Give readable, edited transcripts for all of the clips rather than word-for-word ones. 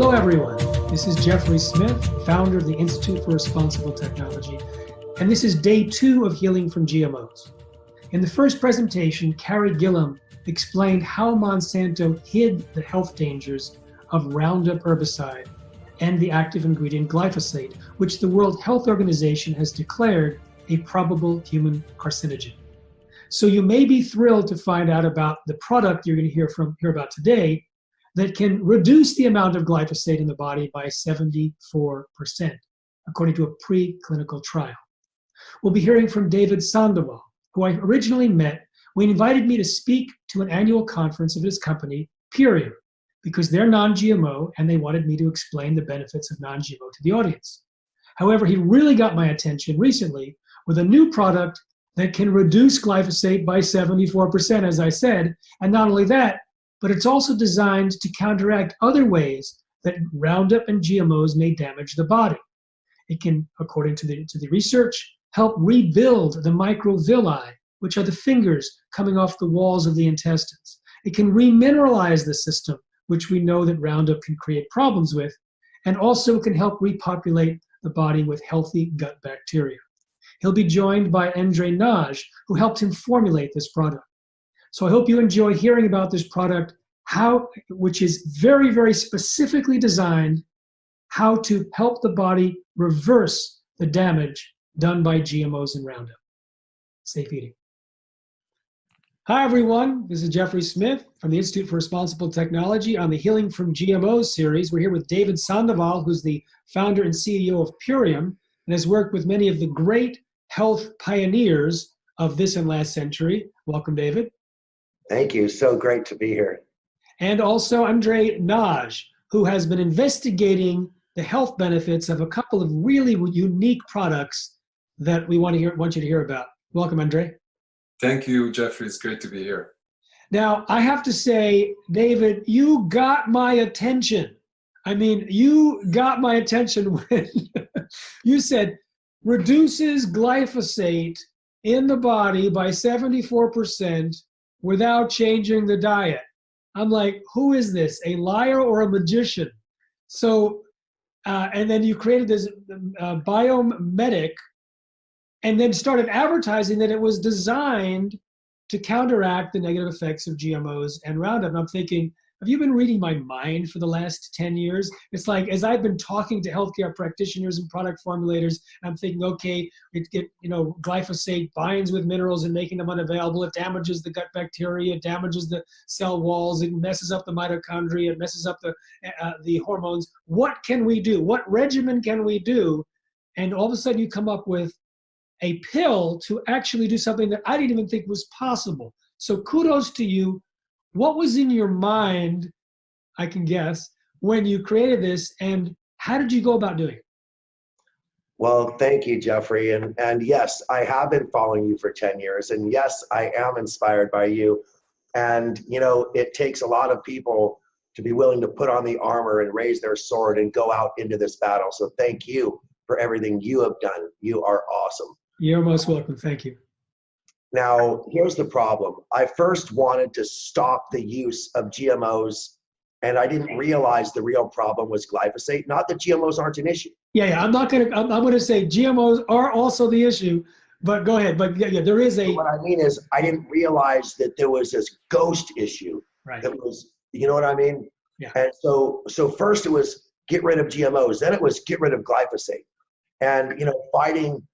Hello, everyone. This is Jeffrey Smith, founder of the Institute for Responsible Technology, and this is day 2 of Healing from GMOs. In the first presentation, Carrie Gillam explained how Monsanto hid the health dangers of Roundup herbicide and the active ingredient glyphosate, which the World Health Organization has declared a probable human carcinogen. So you may be thrilled to find out about the product you're going to hear about today that can reduce the amount of glyphosate in the body by 74%, according to a preclinical trial. We'll be hearing from Dave Sandoval, who I originally met when he invited me to speak to an annual conference of his company, Biome, because they're non-GMO and they wanted me to explain the benefits of non-GMO to the audience. However, he really got my attention recently with a new product that can reduce glyphosate by 74%, as I said, and not only that, but it's also designed to counteract other ways that Roundup and GMOs may damage the body. It can, according to the research, help rebuild the microvilli, which are the fingers coming off the walls of the intestines. It can remineralize the system, which we know that Roundup can create problems with, and also can help repopulate the body with healthy gut bacteria. He'll be joined by Endre Nagy, who helped him formulate this product. So I hope you enjoy hearing about this product, which is very, very specifically designed how to help the body reverse the damage done by GMOs and Roundup. Safe eating. Hi, everyone. This is Jeffrey Smith from the Institute for Responsible Technology on the Healing from GMOs series. We're here with Dave Sandoval, who's the founder and CEO of Biome and has worked with many of the great health pioneers of this and last century. Welcome, David. Thank you. So great to be here. And also Endre Nagy, who has been investigating the health benefits of a couple of really unique products that we want you to hear about. Welcome, Endre. Thank you, Jeffrey. It's great to be here. Now, I have to say, David, you got my attention. I mean, you got my attention when you said reduces glyphosate in the body by 74% without changing the diet. I'm like, who is this, a liar or a magician? So, and then you created this Biome and then started advertising that it was designed to counteract the negative effects of GMOs and Roundup. And I'm thinking, have you been reading my mind for the last 10 years? It's like, as I've been talking to healthcare practitioners and product formulators, I'm thinking, okay, glyphosate binds with minerals and making them unavailable. It damages the gut bacteria, it damages the cell walls, it messes up the mitochondria, it messes up the hormones. What can we do? What regimen can we do? And all of a sudden you come up with a pill to actually do something that I didn't even think was possible. So kudos to you. What was in your mind, I can guess, when you created this, and how did you go about doing it? Well, thank you, Jeffrey. And yes, I have been following you for 10 years. And yes, I am inspired by you. And, it takes a lot of people to be willing to put on the armor and raise their sword and go out into this battle. So thank you for everything you have done. You are awesome. You're most welcome. Thank you. Now, here's the problem. I first wanted to stop the use of GMOs, and I didn't realize the real problem was glyphosate. Not that GMOs aren't an issue. Yeah. I'm going to say GMOs are also the issue, but go ahead. But yeah, there is a. What I mean is, I didn't realize that there was this ghost issue. Right. That was, you know what I mean? Yeah. And so first it was get rid of GMOs, then it was get rid of glyphosate, and fighting,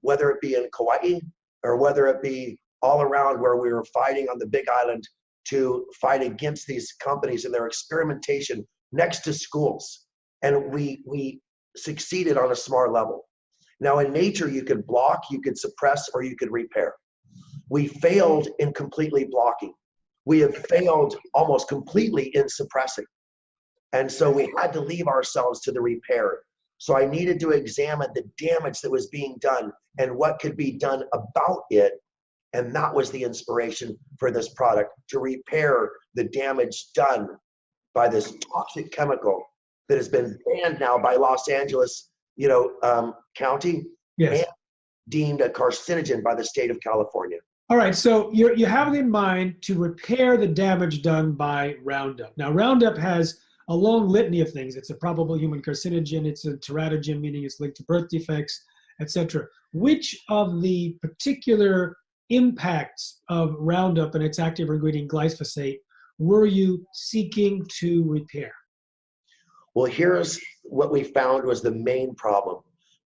whether it be in Kauai or whether it be all around where we were fighting on the Big Island to fight against these companies and their experimentation next to schools. And we succeeded on a smart level. Now in nature, you could block, you could suppress, or you could repair. We failed in completely blocking. We have failed almost completely in suppressing. And so we had to leave ourselves to the repair. So I needed to examine the damage that was being done and what could be done about it. And that was the inspiration for this product, to repair the damage done by this toxic chemical that has been banned now by Los Angeles, County, yes, and deemed a carcinogen by the state of California. All right, so you have it in mind to repair the damage done by Roundup. Now, Roundup has a long litany of things. It's a probable human carcinogen, it's a teratogen, meaning it's linked to birth defects, etc. Which of the particular impacts of Roundup and its active ingredient glyphosate were you seeking to repair? Well, here's what we found was the main problem.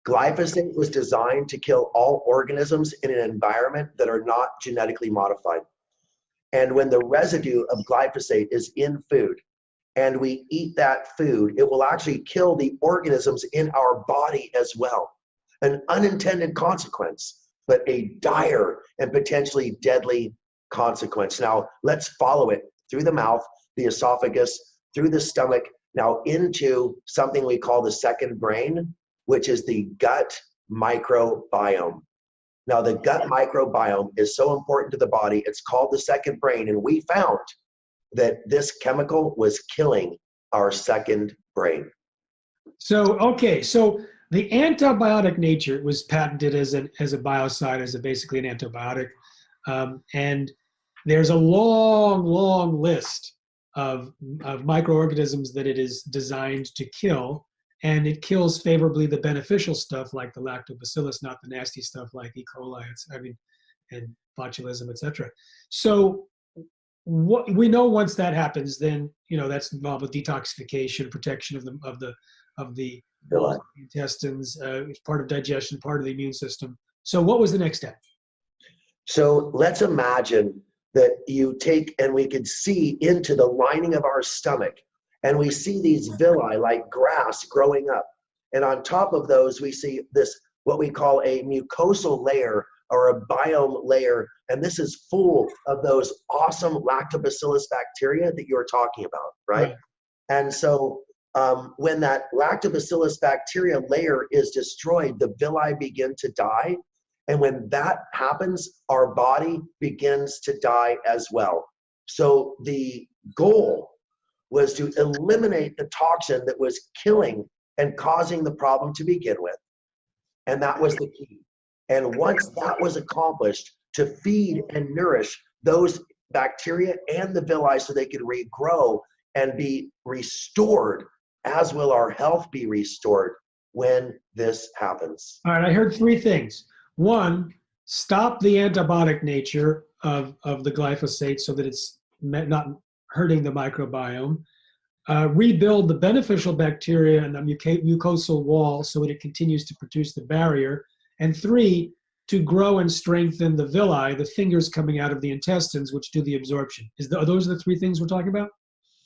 Glyphosate was designed to kill all organisms in an environment that are not genetically modified. And when the residue of glyphosate is in food and we eat that food, it will actually kill the organisms in our body as well. An unintended consequence, but a dire and potentially deadly consequence. Now, let's follow it through the mouth, the esophagus, through the stomach, now into something we call the second brain, which is the gut microbiome. Now, the gut microbiome is so important to the body, it's called the second brain, and we found that this chemical was killing our second brain. So, okay, so the antibiotic nature was patented as a biocide, as basically an antibiotic. And there's a long list of microorganisms that it is designed to kill. And it kills favorably the beneficial stuff like the lactobacillus, not the nasty stuff like E. coli, and botulism, etc. So what we know, once that happens, then that's involved with detoxification, protection of the intestines, part of digestion, part of the immune system. So what was the next step? So let's imagine that you take, and we could see into the lining of our stomach, and we see these villi like grass growing up. And on top of those, we see this, what we call a mucosal layer or a biome layer. And this is full of those awesome lactobacillus bacteria that you were talking about, right? And so when that lactobacillus bacteria layer is destroyed, the villi begin to die. And when that happens, our body begins to die as well. So the goal was to eliminate the toxin that was killing and causing the problem to begin with. And that was the key. And once that was accomplished, to feed and nourish those bacteria and the villi so they could regrow and be restored, as will our health be restored when this happens. All right, I heard three things. One, stop the antibiotic nature of the glyphosate so that it's not hurting the microbiome. Rebuild the beneficial bacteria in the mucosal wall so that it continues to produce the barrier. And three, to grow and strengthen the villi, the fingers coming out of the intestines, which do the absorption. Are those the three things we're talking about?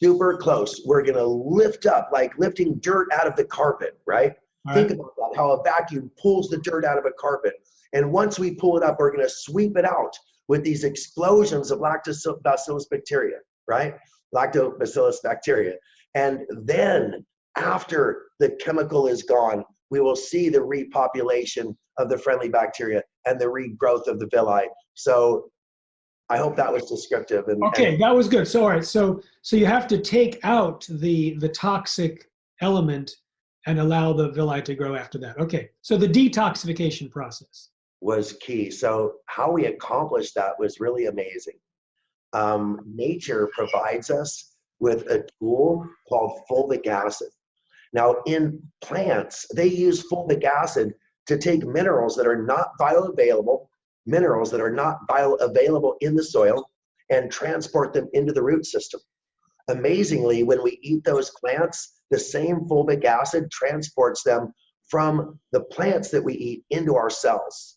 Super close. We're going to lift up, like lifting dirt out of the carpet, right? Think about that, how a vacuum pulls the dirt out of a carpet. And once we pull it up, we're going to sweep it out with these explosions of lactobacillus bacteria, right? Lactobacillus bacteria. And then after the chemical is gone, we will see the repopulation of the friendly bacteria and the regrowth of the villi. So I hope that was descriptive. Okay, that was good. So all right, so you have to take out the toxic element and allow the villi to grow after that. Okay, so the detoxification process was key. So how we accomplished that was really amazing. Nature provides us with a tool called fulvic acid. Now in plants, they use fulvic acid to take minerals that are not bioavailable, in the soil, and transport them into the root system. Amazingly, when we eat those plants, the same fulvic acid transports them from the plants that we eat into our cells.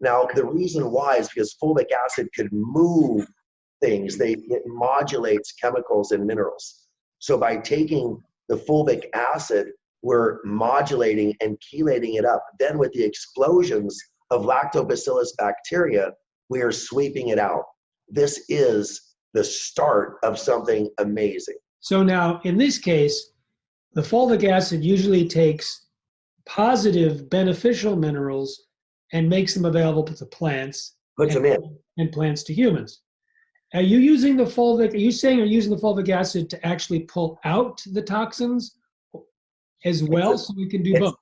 Now, the reason why is because fulvic acid could move things. It modulates chemicals and minerals. So by taking the fulvic acid, we're modulating and chelating it up. Then with the explosions of lactobacillus bacteria, we are sweeping it out. This is the start of something amazing. So now, in this case, the fulvic acid usually takes positive beneficial minerals and makes them available to plants. Puts them in. And plants to humans. Are you using the fulvic, are you saying you're using the fulvic acid to actually pull out the toxins as well, so we can do both?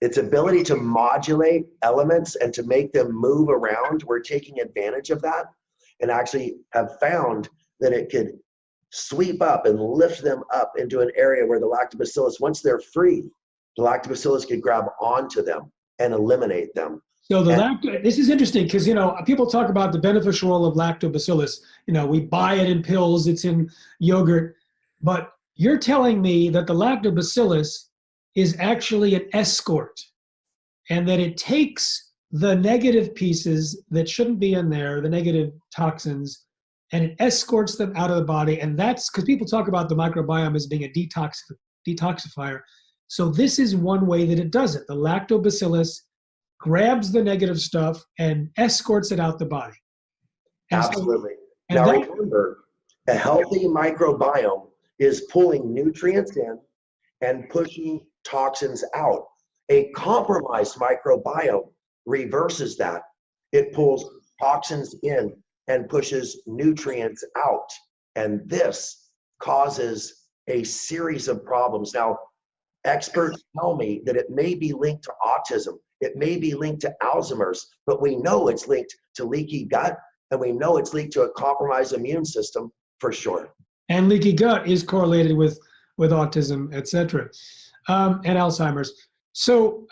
Its ability to modulate elements and to make them move around, we're taking advantage of that and actually have found that it could sweep up and lift them up into an area where the lactobacillus, once they're free, the lactobacillus could grab onto them and eliminate them. So this is interesting because, people talk about the beneficial role of lactobacillus. We buy it in pills, it's in yogurt, but you're telling me that the lactobacillus is actually an escort and that it takes the negative pieces that shouldn't be in there, the negative toxins, and it escorts them out of the body. And that's because people talk about the microbiome as being a detoxifier. So this is one way that it does it. The lactobacillus grabs the negative stuff and escorts it out the body. And absolutely. Now remember, a healthy microbiome is pulling nutrients in and pushing toxins out. A compromised microbiome reverses that. It pulls toxins in and pushes nutrients out. And this causes a series of problems. Now, experts tell me that it may be linked to autism. It may be linked to Alzheimer's, but we know it's linked to leaky gut, and we know it's linked to a compromised immune system for sure. And leaky gut is correlated with autism, et cetera, and Alzheimer's. So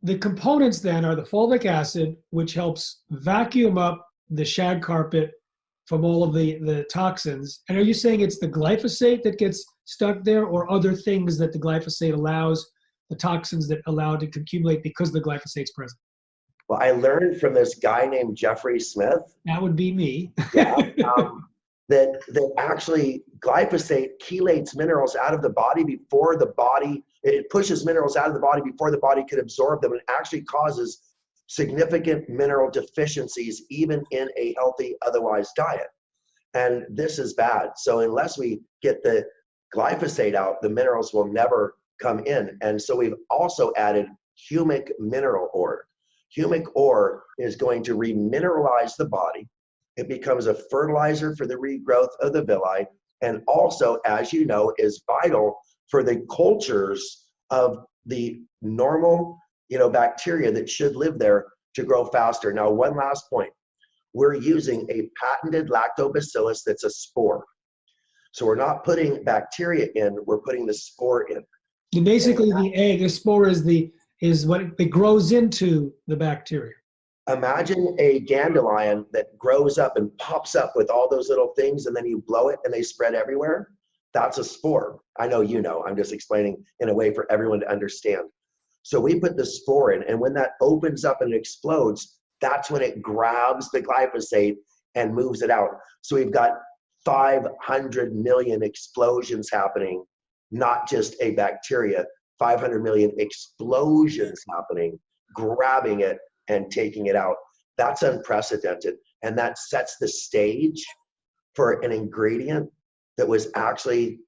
the components then are the fulvic acid, which helps vacuum up the shag carpet from all of the toxins. And are you saying it's the glyphosate that gets stuck there, or other things that the glyphosate allows, the toxins that allow it to accumulate because the glyphosate's present? Well, I learned from this guy named Jeffrey Smith. That would be me. Yeah, that actually glyphosate chelates minerals out of the body before the body, it pushes minerals out of the body before the body could absorb them, and actually causes significant mineral deficiencies even in a healthy otherwise diet. And this is bad. So unless we get the glyphosate out, the minerals will never come in. And so we've also added humic mineral ore. Humic ore is going to remineralize the body. It becomes a fertilizer for the regrowth of the villi, and also, as you know, is vital for the cultures of the normal, bacteria that should live there to grow faster. Now, one last point. We're using a patented lactobacillus that's a spore. So we're not putting bacteria in, we're putting the spore in. And basically the egg, the spore is what it grows into the bacteria. Imagine a dandelion that grows up and pops up with all those little things, and then you blow it and they spread everywhere. That's a spore. I know you know. I'm just explaining in a way for everyone to understand. So we put the spore in, and when that opens up and explodes, that's when it grabs the glyphosate and moves it out. So we've got 500 million explosions happening, not just a bacteria, 500 million explosions happening, grabbing it and taking it out. That's unprecedented. And that sets the stage for an ingredient that was actually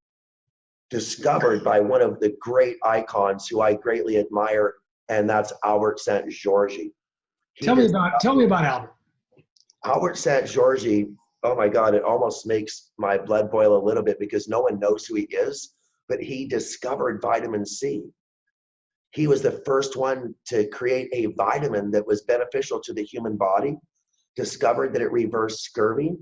discovered by one of the great icons who I greatly admire, and that's Albert Szent-Györgyi. Tell me about Albert. Albert Szent-Györgyi, oh my God, it almost makes my blood boil a little bit because no one knows who he is, but he discovered vitamin C. He was the first one to create a vitamin that was beneficial to the human body, discovered that it reversed scurvy,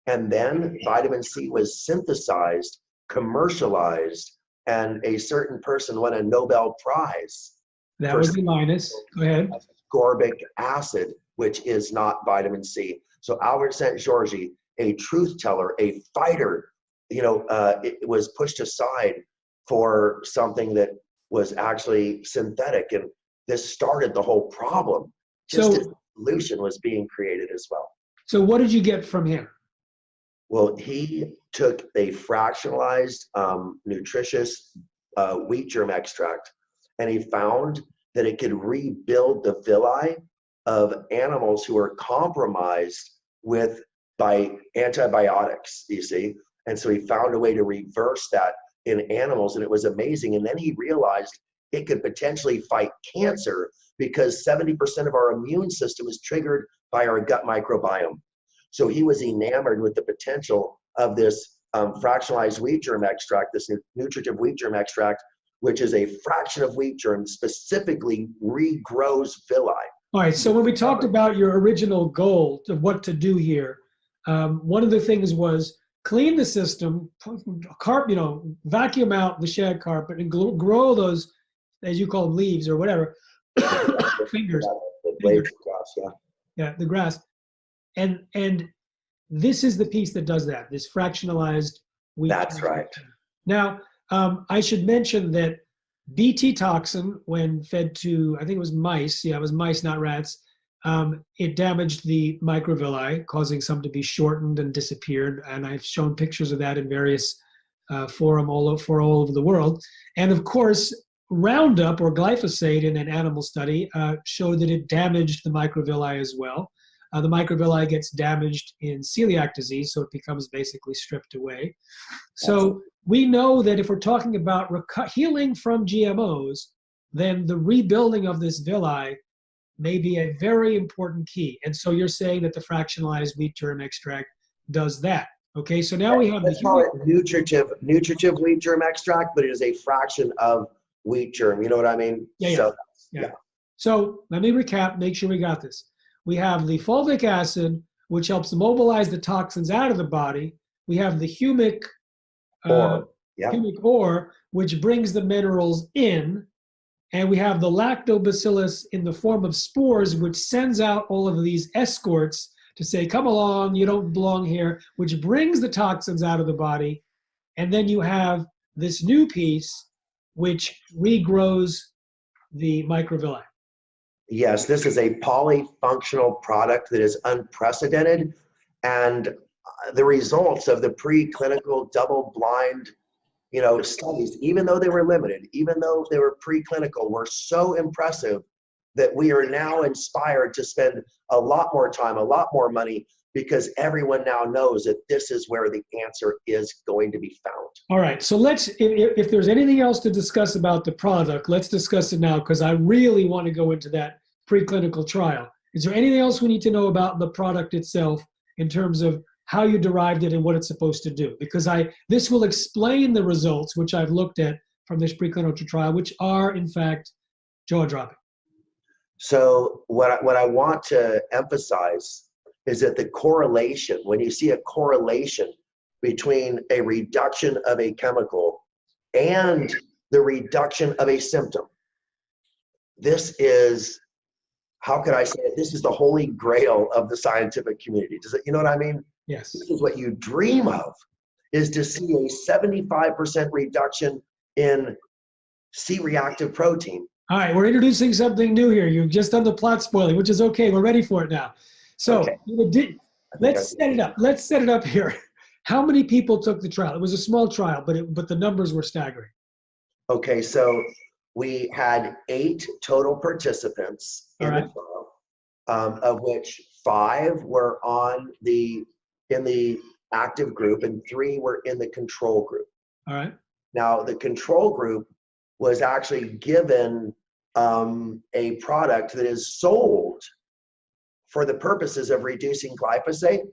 and then vitamin C was synthesized, commercialized, and a certain person won a Nobel Prize. That would be Linus. Go ahead. Ascorbic acid, which is not vitamin C. So Albert Szent-Györgyi, a truth teller, a fighter, it was pushed aside for something that was actually synthetic, and this started the whole problem. Just as a solution was being created as well. So what did you get from him? Well, he took a fractionalized, nutritious wheat germ extract, and he found that it could rebuild the villi of animals who are compromised by antibiotics, you see. And so he found a way to reverse that in animals, and it was amazing. And then he realized it could potentially fight cancer because 70% of our immune system is triggered by our gut microbiome. So he was enamored with the potential of this fractionalized wheat germ extract, this nutritive wheat germ extract, which is a fraction of wheat germ, specifically regrows villi. All right, so when we talked about your original goal of what to do here, one of the things was clean the system, vacuum out the shag carpet and grow those, as you call them, leaves or whatever, fingers, The blades of grass, yeah. yeah, the grass. And this is the piece that does that, this fractionalized wheat. That's right. Now, I should mention that Bt toxin, when fed to, I think it was mice, yeah, it was mice, not rats, it damaged the microvilli, causing some to be shortened and disappeared. And I've shown pictures of that in various forums all over the world. And of course, Roundup or glyphosate in an animal study showed that it damaged the microvilli as well. The microvilli gets damaged in celiac disease, so it becomes basically stripped away. So we know that if we're talking about healing from GMOs, then the rebuilding of this villi may be a very important key. And so you're saying that the fractionalized wheat germ extract does that. Okay, so now we have Let's call it nutritive wheat germ extract, but it is a fraction of wheat germ. You know what I mean? Yeah. So let me recap, make sure we got this. We have the fulvic acid, which helps mobilize the toxins out of the body. We have the humic ore, which brings the minerals in. And we have the lactobacillus in the form of spores, which sends out all of these escorts to say, come along, you don't belong here, which brings the toxins out of the body. And then you have this new piece, which regrows the microvilli. Yes, this is a polyfunctional product that is unprecedented. And the results of the preclinical double-blind studies, even though they were limited, even though they were preclinical, were so impressive that we are now inspired to spend a lot more time, a lot more money, because everyone now knows that this is where the answer is going to be found. All right, so let's, if there's anything else to discuss about the product, let's discuss it now, because I really want to go into that preclinical trial. Is there anything else we need to know about the product itself in terms of how you derived it and what it's supposed to do? Because this will explain the results, which I've looked at from this preclinical trial, which are in fact jaw-dropping. So what I want to emphasize is that the correlation, when you see a correlation between a reduction of a chemical and the reduction of a symptom, this is, how could I say it? This is the holy grail of the scientific community. Does it, you know what I mean? Yes. This is what you dream of, is to see a 75% reduction in C-reactive protein. All right, we're introducing something new here. You've just done the plot spoiling, which is okay. We're ready for it now. So okay. Let's set it up. Let's set it up here. How many people took the trial? It was a small trial, but the numbers were staggering. Okay, so we had 8 total participants in the trial, of which 5 were in the active group and 3 were in the control group. All right. Now, the control group was actually given a product that is sold for the purposes of reducing glyphosate.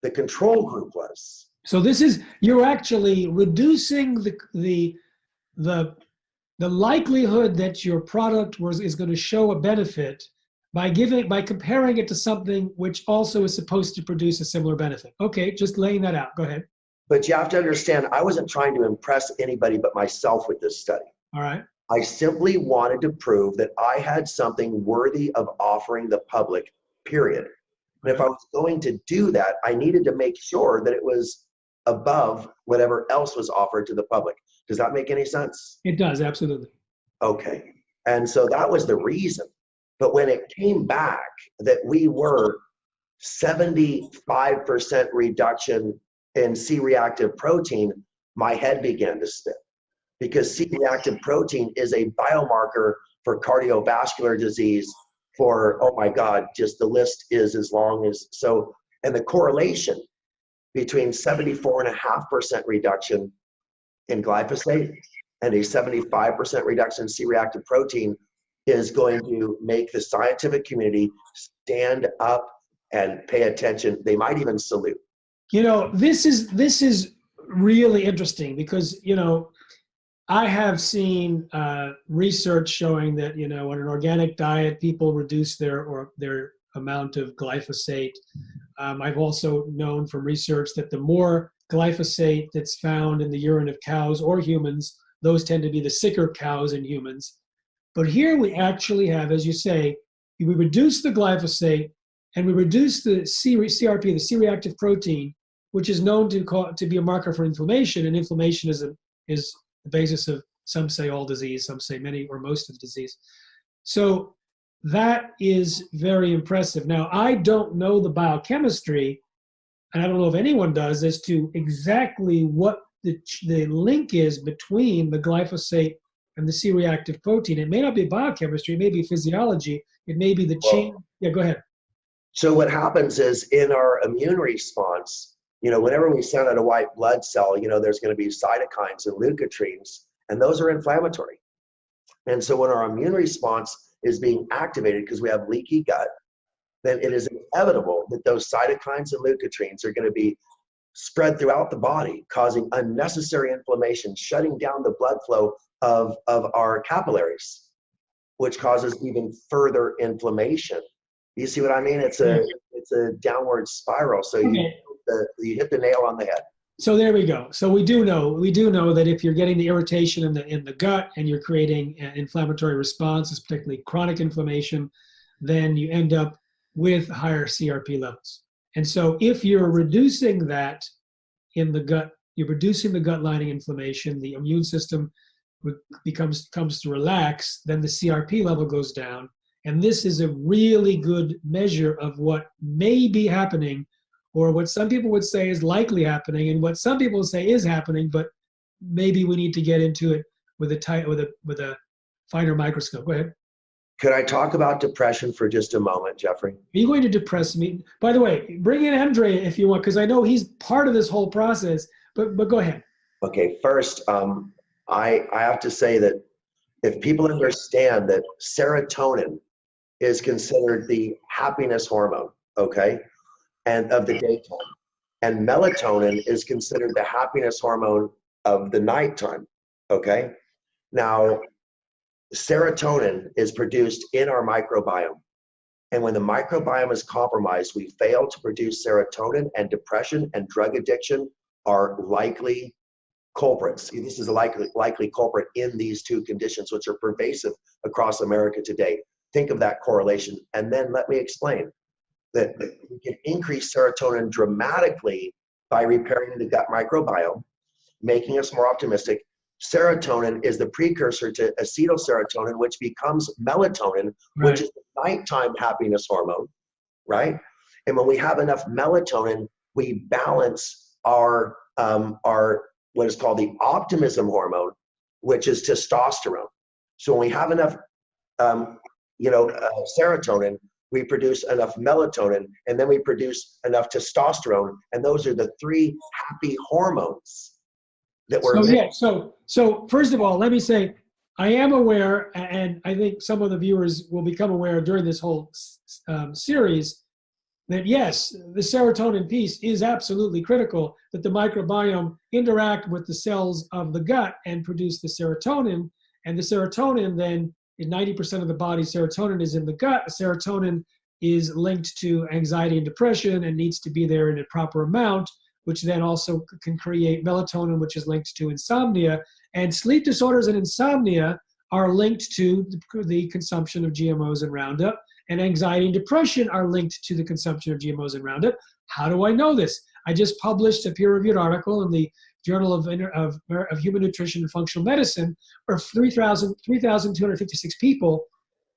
The control group was. So this is, you're actually reducing the likelihood that your product is going to show a benefit by comparing it to something which also is supposed to produce a similar benefit. Okay, just laying that out. Go ahead. But you have to understand, I wasn't trying to impress anybody but myself with this study. All right. I simply wanted to prove that I had something worthy of offering the public, period. And if I was going to do that, I needed to make sure that it was above whatever else was offered to the public. Does that make any sense? It does, absolutely. Okay. And so that was the reason. But when it came back that we were 75% reduction in C-reactive protein, my head began to spin. Because C-reactive protein is a biomarker for cardiovascular disease, for, oh my God, just the list is as long as, so, and the correlation between 74.5% reduction in glyphosate and a 75% reduction in C-reactive protein is going to make the scientific community stand up and pay attention. They might even salute. You know, this is really interesting because, you know, I have seen research showing that, you know, on an organic diet, people reduce their amount of glyphosate. I've also known from research that the more glyphosate that's found in the urine of cows or humans. Those tend to be the sicker cows and humans. But here we actually have, as you say, we reduce the glyphosate and we reduce the CRP, the C-reactive protein, which is known to be a marker for inflammation. And inflammation is the basis of, some say all disease, some say many or most of disease. So that is very impressive. Now, I don't know the biochemistry, and I don't know if anyone does, as to exactly what the link is between the glyphosate and the C-reactive protein. It may not be biochemistry, it may be physiology, it may be the chain. Yeah, go ahead. So what happens is in our immune response, whenever we send out a white blood cell, there's going to be cytokines and leukotrienes, and those are inflammatory. And so when our immune response is being activated because we have leaky gut, then it is inevitable that those cytokines and leukotrienes are going to be spread throughout the body, causing unnecessary inflammation, shutting down the blood flow of our capillaries, which causes even further inflammation. You see what I mean? It's a downward spiral. So you hit the nail on the head. So there we go. So we do know that if you're getting the irritation in the gut and you're creating an inflammatory responses, particularly chronic inflammation, then you end up with higher CRP levels. And so if you're reducing that in the gut, you're reducing the gut lining inflammation, the immune system comes to relax, then the CRP level goes down. And this is a really good measure of what may be happening, or what some people would say is likely happening, and what some people say is happening, but maybe we need to get into it with a finer microscope. Go ahead. Could I talk about depression for just a moment, Jeffrey? Are you going to depress me? By the way, bring in Endre if you want, because I know he's part of this whole process, but go ahead. Okay, first, I have to say that if people understand that serotonin is considered the happiness hormone, okay, and of the daytime, and melatonin is considered the happiness hormone of the nighttime, okay? Now, serotonin is produced in our microbiome. And when the microbiome is compromised, we fail to produce serotonin, and depression and drug addiction are likely culprits. This is a likely culprit in these two conditions, which are pervasive across America today. Think of that correlation. And then let me explain that we can increase serotonin dramatically by repairing the gut microbiome, making us more optimistic. Serotonin is the precursor to acetylserotonin, which becomes melatonin, right, which is the nighttime happiness hormone, right? And when we have enough melatonin, we balance our what is called the optimism hormone, which is testosterone. So when we have enough serotonin, we produce enough melatonin, and then we produce enough testosterone, and those are the three happy hormones that we're So first of all, let me say, I am aware, and I think some of the viewers will become aware during this whole series, that yes, the serotonin piece is absolutely critical, that the microbiome interact with the cells of the gut and produce the serotonin, and the serotonin then, in 90% of the body's serotonin is in the gut. Serotonin is linked to anxiety and depression and needs to be there in a proper amount, which then also can create melatonin, which is linked to insomnia. And sleep disorders and insomnia are linked to the consumption of GMOs and Roundup, and anxiety and depression are linked to the consumption of GMOs and Roundup. How do I know this? I just published a peer-reviewed article in the Journal of Human Nutrition and Functional Medicine, where 3,256 people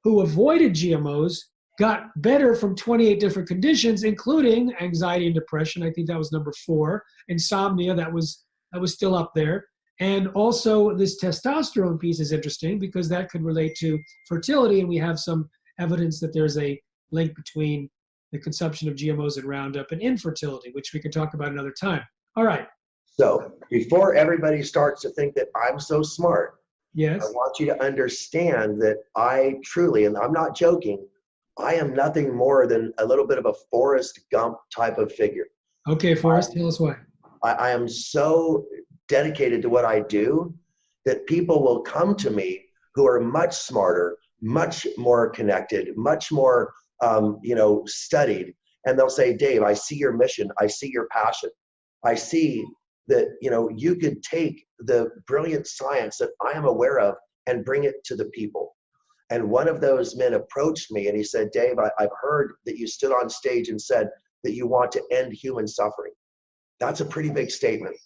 who avoided GMOs got better from 28 different conditions, including anxiety and depression. I think that was number 4. Insomnia, that was still up there. And also this testosterone piece is interesting because that could relate to fertility, and we have some evidence that there's a link between the consumption of GMOs and Roundup and infertility, which we can talk about another time. All right. So before everybody starts to think that I'm so smart, yes, I want you to understand that I truly, and I'm not joking, I am nothing more than a little bit of a Forrest Gump type of figure. Okay, Forrest, tell us why. I am so dedicated to what I do that people will come to me who are much smarter, much more connected, much more studied, and they'll say, Dave, I see your mission, I see your passion, I see that, you know, you could take the brilliant science that I am aware of and bring it to the people. And one of those men approached me and he said, Dave, I've heard that you stood on stage and said that you want to end human suffering. That's a pretty big statement.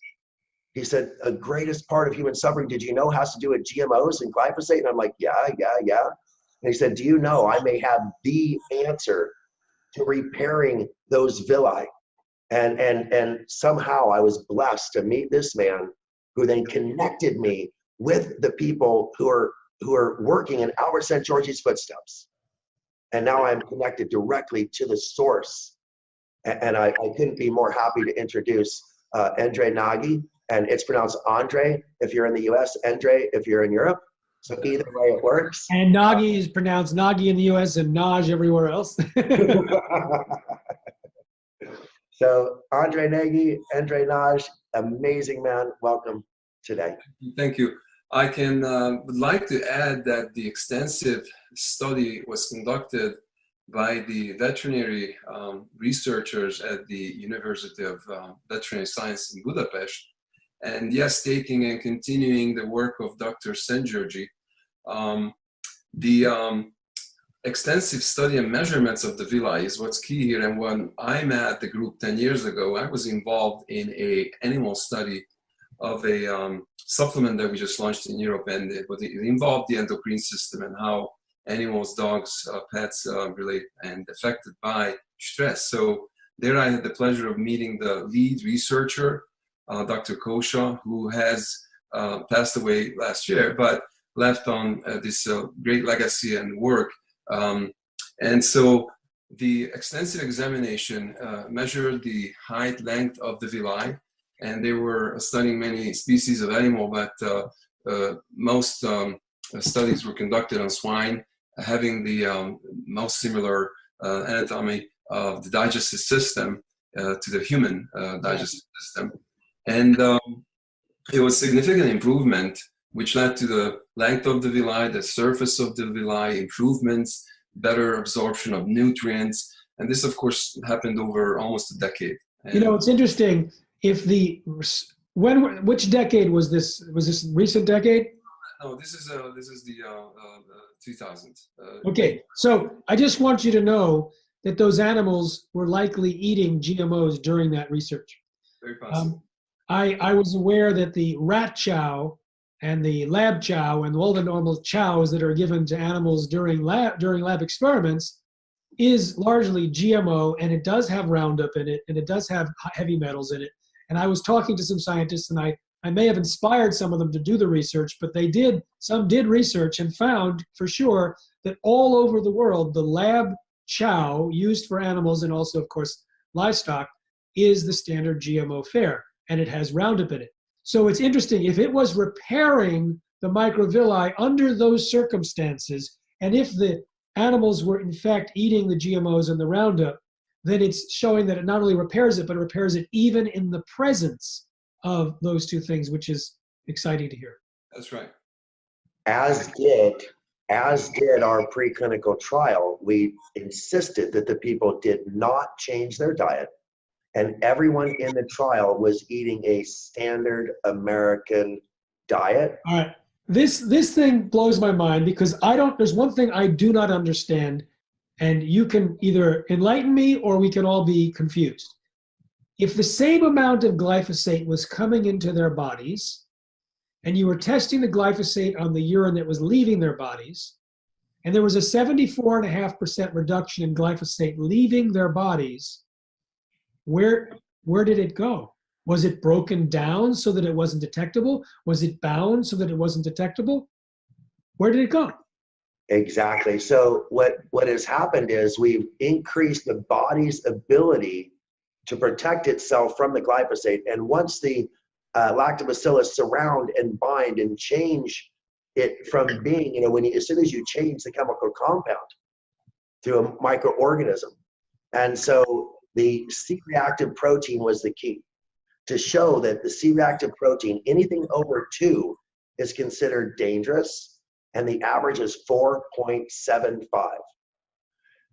He said, the greatest part of human suffering, did you know, has to do with GMOs and glyphosate? And I'm like, yeah. And he said, do you know, I may have the answer to repairing those villi. And somehow I was blessed to meet this man who then connected me with the people who are working in Albert St. George's footsteps. And now I'm connected directly to the source. And I couldn't be more happy to introduce Endre Nagy, and it's pronounced Andre if you're in the US, Endre if you're in Europe. So either way it works. And Nagy is pronounced Nagy in the US and Naj everywhere else. So Endre Nagy, Endre Nagy, amazing man. Welcome today. Thank you. I would like to add that the extensive study was conducted by the veterinary researchers at the University of Veterinary Science in Budapest. And yes, taking and continuing the work of Dr. Szent-Györgyi, the extensive study and measurements of the villi is what's key here. And when I met the group 10 years ago, I was involved in an animal study of a supplement that we just launched in Europe, and it involved the endocrine system and how animals, dogs, pets relate and affected by stress. So there I had the pleasure of meeting the lead researcher, Dr. Kosha, who has passed away last year, but left on this great legacy and work. And so the extensive examination measured the height, length of the villi, and they were studying many species of animal, but most studies were conducted on swine, having the most similar anatomy of the digestive system to the human digestive system. And it was significant improvement, which led to the length of the villi, the surface of the villi, improvements, better absorption of nutrients. And this, of course, happened over almost a decade. And you know, it's interesting. Which decade was this? Was this recent decade? No, this is the 2000s. Okay, so I just want you to know that those animals were likely eating GMOs during that research. Very possible. I was aware that the rat chow and the lab chow and all the normal chows that are given to animals during lab experiments is largely GMO, and it does have Roundup in it, and it does have heavy metals in it. And I was talking to some scientists, and I may have inspired some of them to do the research, but some did research and found for sure that all over the world, the lab chow used for animals and also, of course, livestock is the standard GMO fare, and it has Roundup in it. So it's interesting, if it was repairing the microvilli under those circumstances, and if the animals were in fact eating the GMOs and the Roundup, then it's showing that it not only repairs it, but it repairs it even in the presence of those two things, which is exciting to hear. That's right. As did our preclinical trial. We insisted that the people did not change their diet, and everyone in the trial was eating a standard American diet. All right. This thing blows my mind because there's one thing I do not understand, and you can either enlighten me or we can all be confused. If the same amount of glyphosate was coming into their bodies, and you were testing the glyphosate on the urine that was leaving their bodies, and there was a 74.5% reduction in glyphosate leaving their bodies, where did it go? Was it broken down so that it wasn't detectable? Was it bound so that it wasn't detectable? Where did it go? Exactly. So what has happened is we've increased the body's ability to protect itself from the glyphosate. And once the lactobacillus surround and bind and change it from being, as soon as you change the chemical compound through a microorganism. And so the C-reactive protein was the key to show that the C-reactive protein, anything over 2 is considered dangerous, and the average is 4.75.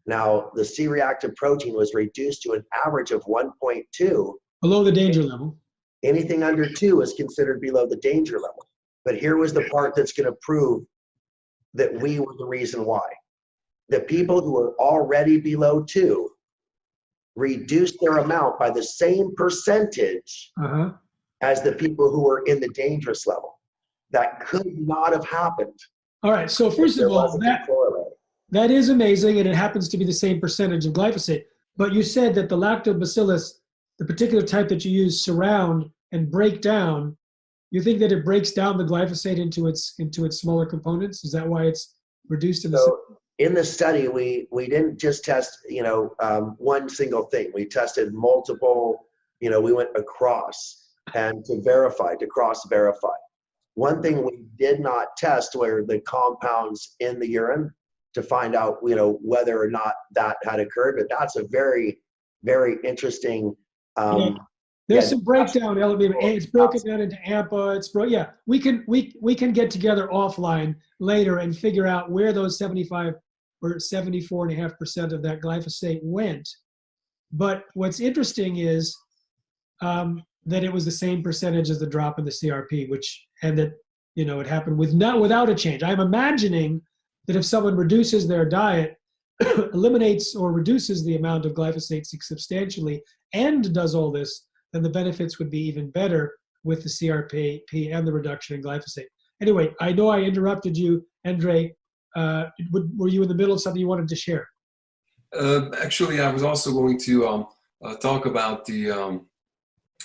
Now, the C-reactive protein was reduced to an average of 1.2. Below the danger level. Anything under 2 is considered below the danger level. But here was the part that's going to prove that we were the reason why. The people who are already below 2 reduced their amount by the same percentage as the people who were in the dangerous level. That could not have happened. All right. So first of all, that is amazing, and it happens to be the same percentage of glyphosate. But you said that the lactobacillus, the particular type that you use, surround and break down. You think that it breaks down the glyphosate into its smaller components? Is that why it's reduced in the? So in the study, we didn't just test one single thing. We tested multiple. We went across and to cross-verify. One thing we did not test were the compounds in the urine to find out whether or not that had occurred. But that's a very, very interesting. There's some breakdown element. It's broken down into AMPA. We can get together offline later and figure out where those 75 or 74.5% of that glyphosate went. But what's interesting is that it was the same percentage as the drop in the CRP, and that it happened without a change. I'm imagining that if someone reduces their diet, eliminates or reduces the amount of glyphosate substantially, and does all this, then the benefits would be even better with the CRP and the reduction in glyphosate. Anyway, I know I interrupted you, Endre. Were you in the middle of something you wanted to share? Actually, I was also going to talk about the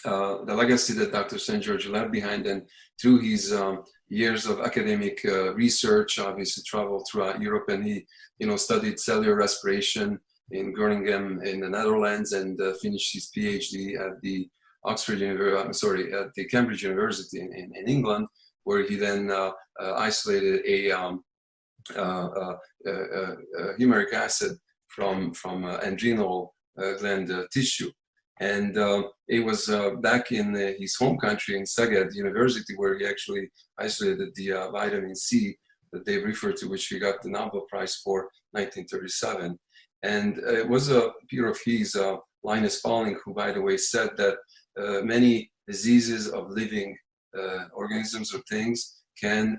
legacy that Dr. St. George left behind, and through his years of academic research, obviously traveled throughout Europe, and he, studied cellular respiration in Groningen in the Netherlands, and finished his PhD at the at the Cambridge University in England, where he then isolated a humeric acid from adrenal gland tissue. And it was back in his home country in Szeged University where he actually isolated the vitamin C that they referred to, which he got the Nobel Prize for 1937. And it was a peer of his, Linus Pauling, who, by the way, said that many diseases of living organisms or things can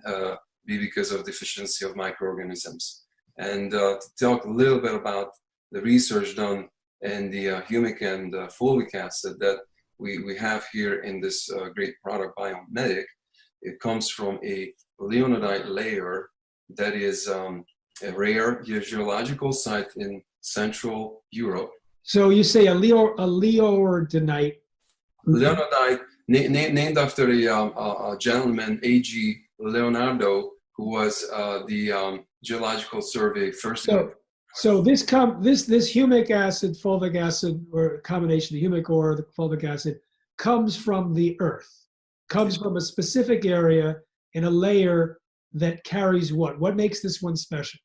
be because of deficiency of microorganisms. And to talk a little bit about the research done and the humic and fulvic acid that we have here in this great product, Biome, it comes from a leonidite layer that is a rare geological site in Central Europe. So you say a leonidite? Leonidite, named after a gentleman, A.G. Leonardo, who was the Geological Survey first. So this humic acid, fulvic acid, or combination of humic or the fulvic acid, comes from the earth, comes from a specific area in a layer that carries what? What makes this one special?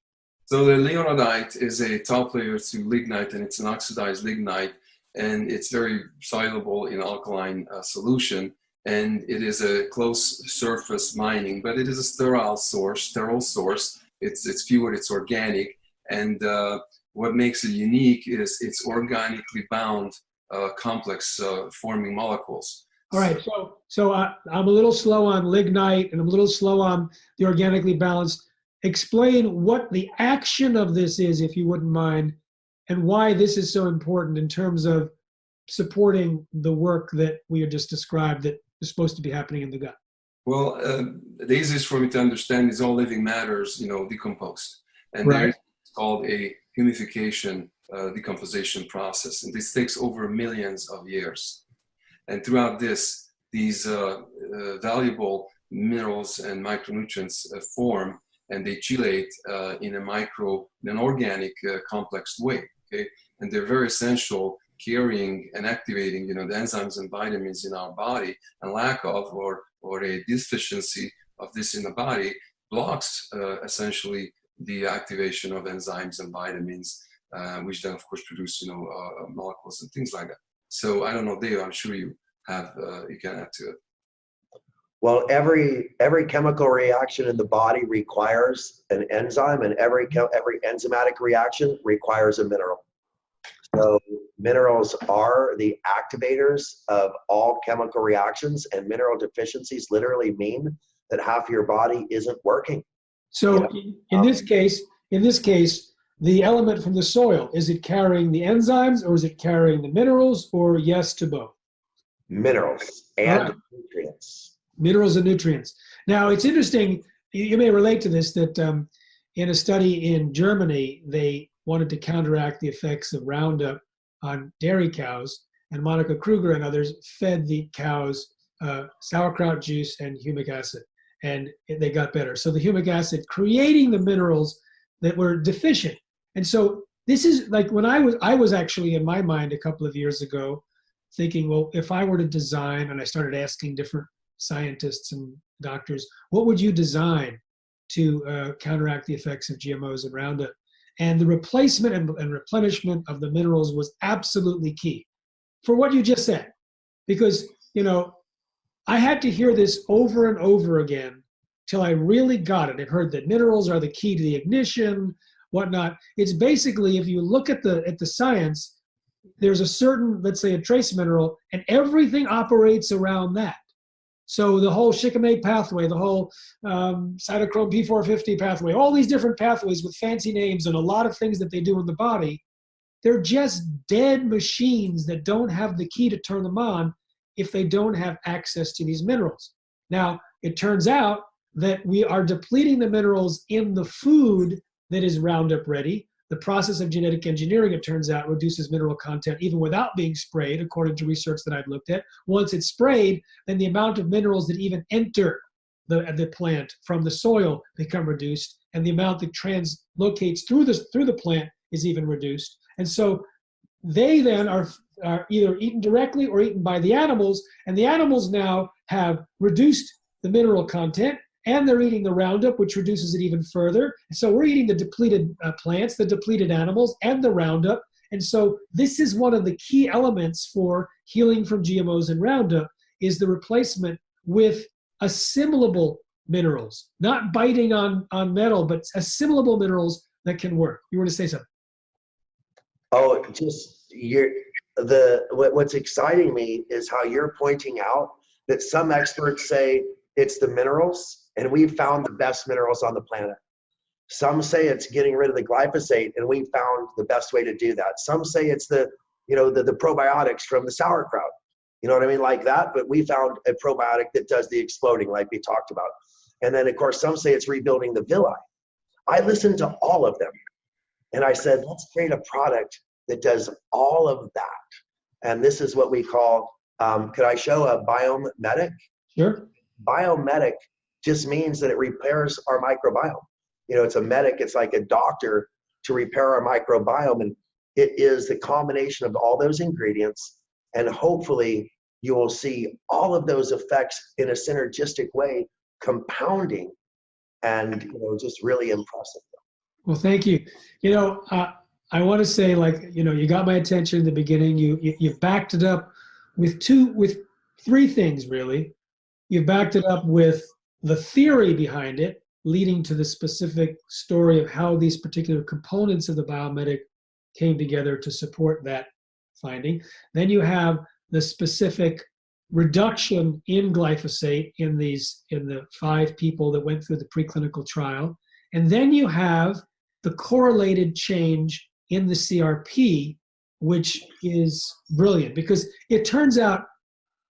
So the leonidite is a top layer to lignite, and it's an oxidized lignite, and it's very soluble in alkaline solution, and it is a close surface mining, but it is a sterile source. It's pure, it's organic, and what makes it unique is it's organically bound complex forming molecules. All right, so I'm a little slow on lignite, and I'm a little slow on the organically balanced. Explain what the action of this is, if you wouldn't mind, and why this is so important in terms of supporting the work that we have just described that is supposed to be happening in the gut. Well, the easiest for me to understand is all living matters, decomposed. And right. There's called a humification decomposition process. And this takes over millions of years. And throughout this, these valuable minerals and micronutrients form, and they chelate in an organic complex way, okay? And they're very essential, carrying and activating, the enzymes and vitamins in our body, and lack of or a deficiency of this in the body blocks essentially the activation of enzymes and vitamins, which then of course produce, molecules and things like that. So I don't know, Dave, I'm sure you can add to it. Well, every chemical reaction in the body requires an enzyme, and every enzymatic reaction requires a mineral. So Minerals are the activators of all chemical reactions, and mineral deficiencies literally mean that half of your body isn't working. So in this case, the element from the soil, is it carrying the enzymes or is it carrying the minerals, or yes to both? Minerals and nutrients. Minerals and nutrients. Now, it's interesting, you may relate to this, that in a study in Germany, they wanted to counteract the effects of Roundup on dairy cows, and Monica Kruger and others fed the cows sauerkraut juice and humic acid, and they got better. So the humic acid creating the minerals that were deficient. And so this is like when I was actually in my mind a couple of years ago thinking, well, if I were to design, and I started asking different scientists and doctors, what would you design to counteract the effects of GMOs and Roundup? And the replacement and replenishment of the minerals was absolutely key for what you just said. Because, I had to hear this over and over again till I really got it. I've heard that minerals are the key to the ignition, whatnot. It's basically, if you look at the science, there's a certain, let's say, a trace mineral, and everything operates around that. So the whole shikimate pathway, the whole cytochrome P450 pathway, all these different pathways with fancy names and a lot of things that they do in the body, they're just dead machines that don't have the key to turn them on if they don't have access to these minerals. Now, it turns out that we are depleting the minerals in the food that is Roundup ready. The process of genetic engineering, it turns out, reduces mineral content even without being sprayed, according to research that I've looked at. Once it's sprayed, then the amount of minerals that even enter the plant from the soil become reduced, and the amount that translocates through the plant is even reduced. And so they then are either eaten directly or eaten by the animals, and the animals now have reduced the mineral content, and they're eating the Roundup, which reduces it even further. So we're eating the depleted plants, the depleted animals, and the Roundup. And so this is one of the key elements for healing from GMOs and Roundup, is the replacement with assimilable minerals, not biting on metal, but assimilable minerals that can work. You want to say something? Oh, what's exciting me is how you're pointing out that some experts say it's the minerals, and we've found the best minerals on the planet. Some say it's getting rid of the glyphosate, and we found the best way to do that. Some say it's the probiotics from the sauerkraut. You know what I mean? Like that, but we found a probiotic that does the exploding, like we talked about. And then, of course, some say it's rebuilding the villi. I listened to all of them, and I said, let's create a product that does all of that. And this is what we call, could I show a Biome Medic? Sure. Biomedic just means that it repairs our microbiome. It's a medic, it's like a doctor to repair our microbiome. And it is the combination of all those ingredients. And hopefully you will see all of those effects in a synergistic way, compounding, and just really impressive. Well, thank you. I want to say, you got my attention in the beginning. You backed it up with three things, really. You backed it up with the theory behind it, leading to the specific story of how these particular components of the Biomedic came together to support that finding. Then you have the specific reduction in glyphosate in the 5 people that went through the preclinical trial. And then you have the correlated change in the CRP, which is brilliant, because it turns out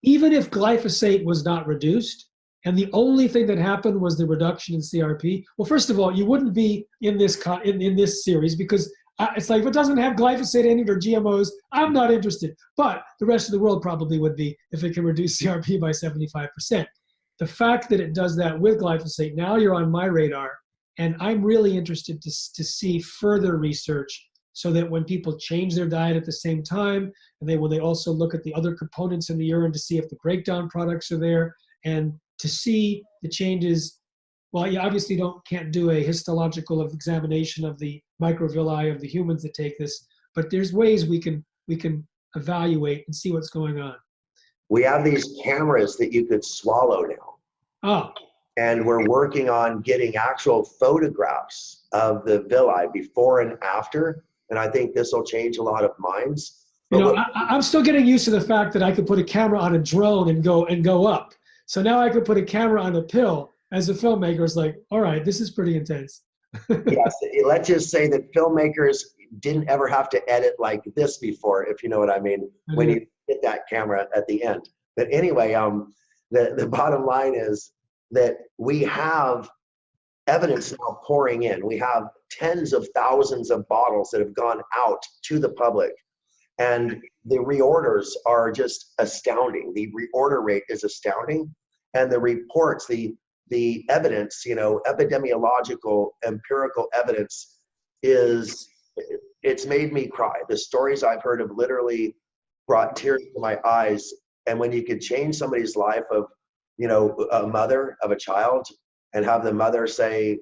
even if glyphosate was not reduced, and the only thing that happened was the reduction in CRP, well, first of all, you wouldn't be in this in this series, because it's like, if it doesn't have glyphosate in it or GMOs, I'm not interested. But the rest of the world probably would be if it can reduce CRP by 75%. The fact that it does that with glyphosate, now you're on my radar, and I'm really interested to see further research, so that when people change their diet at the same time, and they also look at the other components in the urine to see if the breakdown products are there, and to see the changes. Well, you obviously can't do a histological examination of the microvilli of the humans that take this, but there's ways we can evaluate and see what's going on. We have these cameras that you could swallow now. Oh. And we're working on getting actual photographs of the villi before and after. And I think this will change a lot of minds. You know, I'm still getting used to the fact that I could put a camera on a drone and go up. So now I could put a camera on a pill. As a filmmaker, it's like, all right, this is pretty intense. Yes, let's just say that filmmakers didn't ever have to edit like this before, if you know what I mean, when you hit that camera at the end. But anyway, the bottom line is that we have evidence now pouring in. We have tens of thousands of bottles that have gone out to the public, and the reorders are just astounding. The reorder rate is astounding, and the reports, the evidence, you know, epidemiological, empirical evidence it's made me cry. The stories I've heard have literally brought tears to my eyes. And when you could change somebody's life of, you know, a mother of a child, and have the mother say,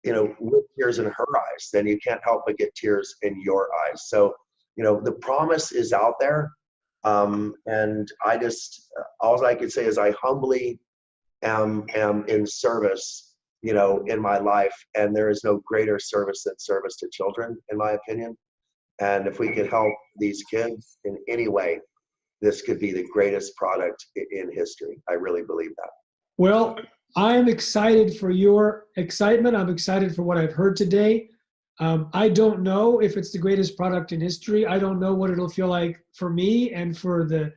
you know, with tears in her eyes, then you can't help but get tears in your eyes. So, you know, the promise is out there. And I just, all I could say is I humbly am in service, you know, in my life, and there is no greater service than service to children, in my opinion. And if we could help these kids in any way, this could be the greatest product in history. I really believe that. Well, I'm excited for your excitement. I'm excited for what I've heard today. I don't know if it's the greatest product in history. I don't know what it'll feel like for me and for the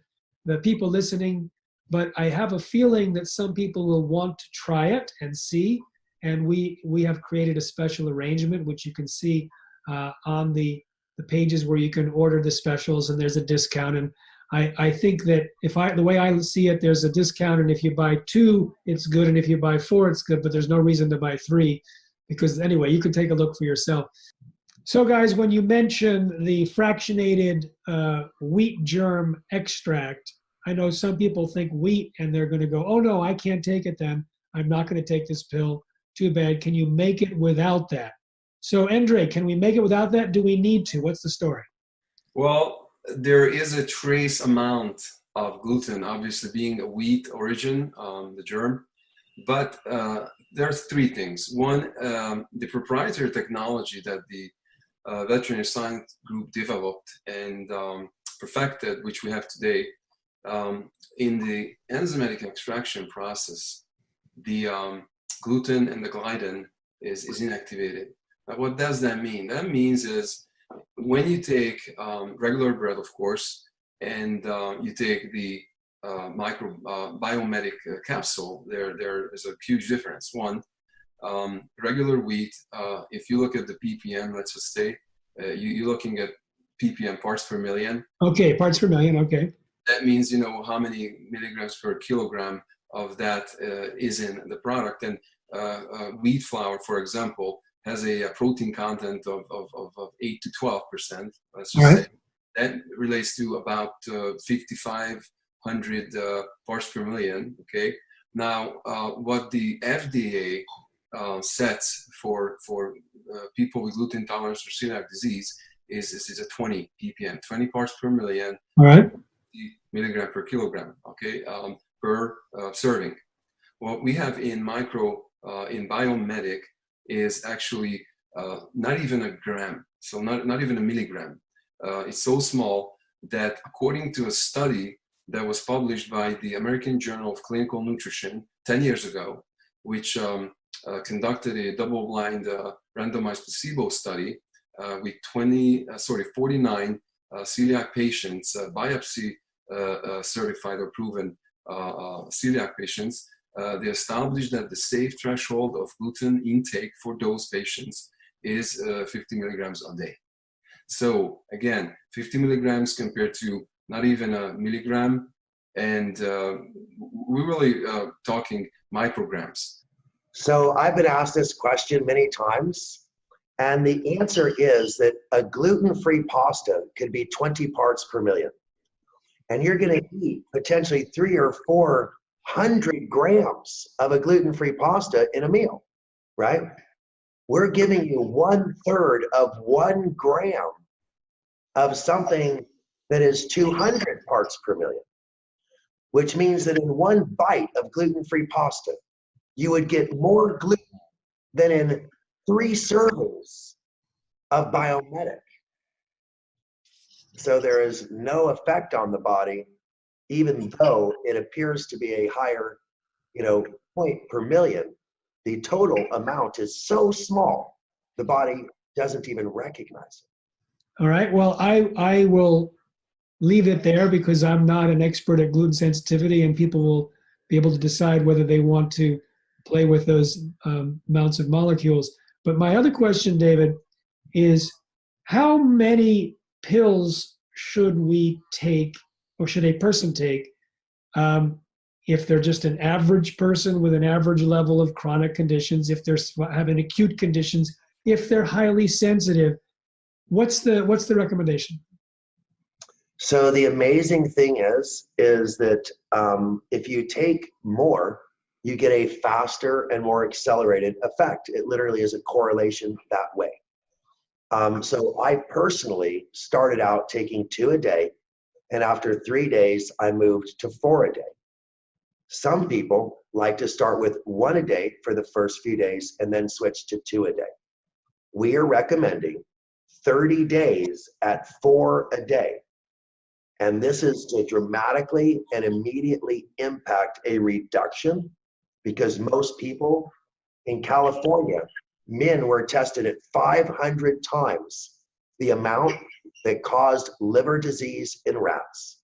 people listening, but I have a feeling that some people will want to try it and see. And we have created a special arrangement, which you can see on the pages where you can order the specials, and there's a discount. And I think that the way I see it, there's a discount, and if you buy 2, it's good, and if you buy 4, it's good, but there's no reason to buy 3, because anyway, you can take a look for yourself. So guys, when you mention the fractionated wheat germ extract, I know some people think wheat and they're going to go, oh no, I can't take it then. I'm not going to take this pill. Too bad. Can you make it without that? So Endre, can we make it without that? Do we need to? What's the story? Well, there is a trace amount of gluten, obviously being a wheat origin, the germ. But there are 3 things. One, the proprietary technology that the veterinary science group developed and perfected, which we have today, in the enzymatic extraction process, the gluten and the gliadin is inactivated. Now, what does that mean? That means is when you take regular bread, of course, and you take the Biomedic capsule, there is a huge difference. One, regular wheat, if you look at the ppm, let's just say, you're looking at ppm, parts per million. Okay, parts per million, okay. That means, you know, how many milligrams per kilogram of that is in the product. And wheat flour, for example, has a protein content of 8 to 12%. Let's just say. That relates to about 5,500 parts per million. Okay. Now, what the FDA sets for people with gluten intolerance or celiac disease is a 20 ppm, 20 parts per million. All right. Milligram per kilogram. Okay. Per serving. What we have in Biomedic is actually not even a gram, so not even a milligram. It's so small that according to a study that was published by the American Journal of Clinical Nutrition 10 years ago, which conducted a double-blind randomized placebo study with 49 celiac patients, biopsy certified or proven celiac patients. They established that the safe threshold of gluten intake for those patients is 50 milligrams a day. So again, 50 milligrams compared to not even a milligram, and we're really talking micrograms. So I've been asked this question many times, and the answer is that a gluten-free pasta could be 20 parts per million. And you're going to eat potentially 300 or 400 grams of a gluten-free pasta in a meal, right? We're giving you 1/3 of 1 gram of something that is 200 parts per million, which means that in 1 bite of gluten-free pasta, you would get more gluten than in 3 servings of Biomedic. So there is no effect on the body, even though it appears to be a higher, point per million. The total amount is so small, the body doesn't even recognize it. All right. Well, I will leave it there because I'm not an expert at gluten sensitivity, and people will be able to decide whether they want to play with those amounts of molecules. But my other question, David, is how many pills should we take, or should a person take, if they're just an average person with an average level of chronic conditions, if they're having acute conditions, if they're highly sensitive? What's the recommendation? So the amazing thing is that if you take more, you get a faster and more accelerated effect. It literally is a correlation that way. So I personally started out taking 2 a day, and after 3 days, I moved to 4 a day. Some people like to start with 1 a day for the first few days and then switch to 2 a day. We are recommending 30 days at 4 a day. And this is to dramatically and immediately impact a reduction, because most people in California, men were tested at 500 times the amount that caused liver disease in rats.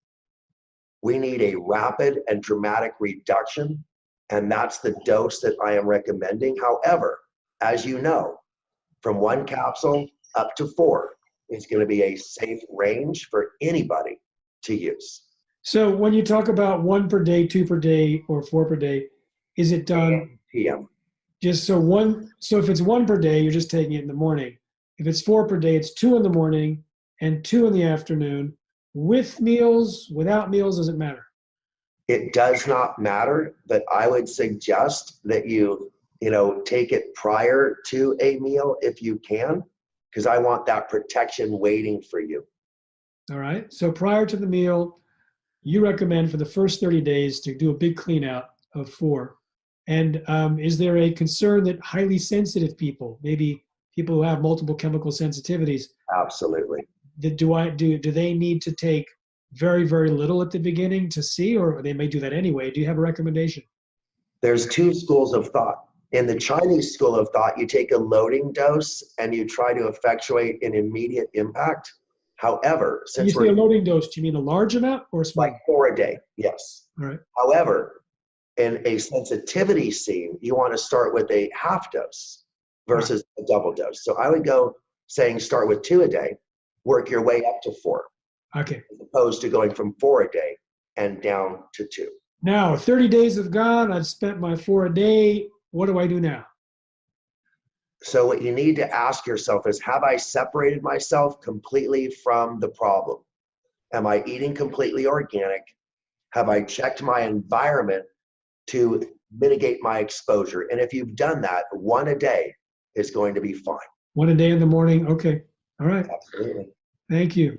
We need a rapid and dramatic reduction, and that's the dose that I am recommending. However, as you know, from 1 capsule up to 4 is going to be a safe range for anybody to use. So when you talk about 1 per day, 2 per day, or 4 per day, is it done PM? Just so if it's 1 per day, you're just taking it in the morning. If it's 4 per day, it's 2 in the morning and 2 in the afternoon. With meals, without meals, doesn't matter? It does not matter, but I would suggest that you take it prior to a meal if you can, because I want that protection waiting for you. All right. So prior to the meal, you recommend for the first 30 days to do a big clean out of 4. And is there a concern that highly sensitive people, maybe people who have multiple chemical sensitivities, Absolutely. do they need to take very, very little at the beginning to see, or they may do that anyway? Do you have a recommendation? There's 2 schools of thought. In the Chinese school of thought, you take a loading dose and you try to effectuate an immediate impact. However, since you say a loading dose, do you mean a large amount or small? like 4 a day, yes. All right. However, in a sensitivity scene, you want to start with a half dose versus a double dose. So I would go saying start with 2 a day, work your way up to 4. Okay. As opposed to going from 4 a day and down to 2. Now, 30 days have gone. I've spent my 4 a day. What do I do now? So what you need to ask yourself is, have I separated myself completely from the problem? Am I eating completely organic? Have I checked my environment to mitigate my exposure? And if you've done that, 1 a day is going to be fine. 1 a day in the morning. Okay. All right. Absolutely. Thank you.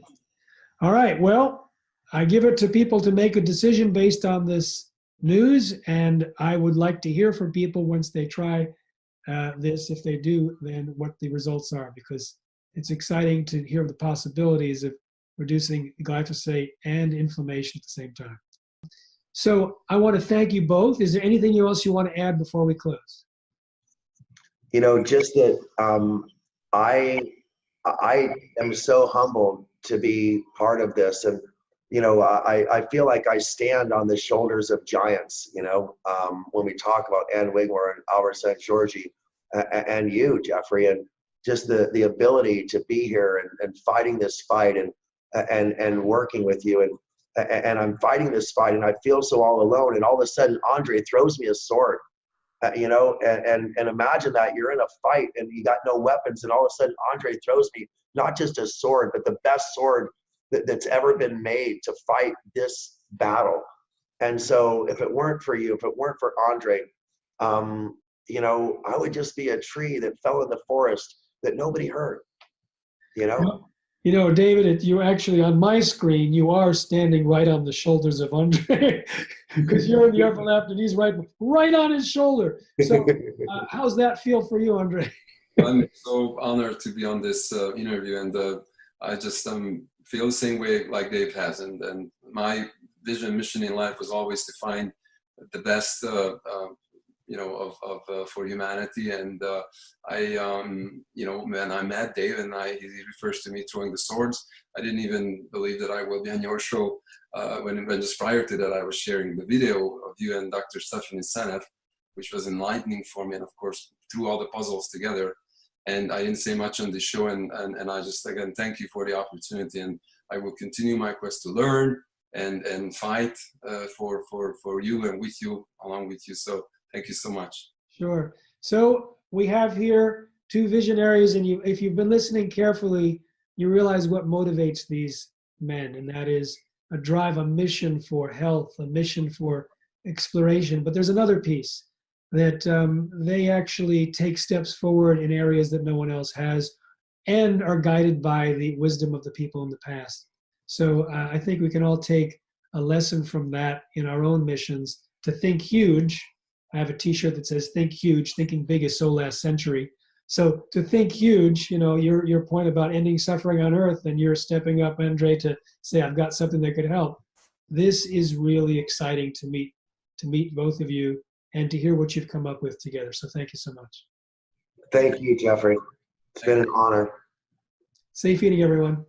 All right. Well, I give it to people to make a decision based on this news, and I would like to hear from people once they try this. If they do, then what the results are, because it's exciting to hear the possibilities of reducing glyphosate and inflammation at the same time. So I want to thank you both. Is there anything else you want to add before we close? Just that I am so humbled to be part of this, and I feel like I stand on the shoulders of giants. When we talk about Anne Wigmore and Albert St. Georgi, and you, Jeffrey, and just the ability to be here and fighting this fight and working with you, and I'm fighting this fight, and I feel so all alone. And all of a sudden, Endre throws me a sword. And imagine that you're in a fight and you got no weapons, and all of a sudden Endre throws me not just a sword, but the best sword that's ever been made to fight this battle. And so if it weren't for you, if it weren't for Endre, I would just be a tree that fell in the forest that nobody heard. David, you actually, on my screen, you are standing right on the shoulders of Endre, because you're in the upper left and he's right on his shoulder. So how's that feel for you, Endre? I'm so honored to be on this interview, and I just am feel the same way like Dave has. And my vision and mission in life was always to find the best, for humanity. And when I met Dave, and he refers to me throwing the swords, I didn't even believe that I will be on your show. When just prior to that, I was sharing the video of you and Dr. Stephanie Seneff, which was enlightening for me, and of course threw all the puzzles together. And I didn't say much on the show, and I just, again, thank you for the opportunity, and I will continue my quest to learn and fight for you and with you, along with you. So thank you so much. Sure. So we have here two visionaries, and if you've been listening carefully, you realize what motivates these men, and that is a drive, a mission for health, a mission for exploration. But there's another piece, that they actually take steps forward in areas that no one else has, and are guided by the wisdom of the people in the past. So I think we can all take a lesson from that in our own missions, to think huge. I have a t-shirt that says "Think huge, thinking big is so last century." So to think huge, your point about ending suffering on earth, and you're stepping up, Endre, to say, I've got something that could help. This is really exciting to meet both of you and to hear what you've come up with together. So thank you so much. Thank you, Jeffrey. It's been an honor. Safe eating, everyone.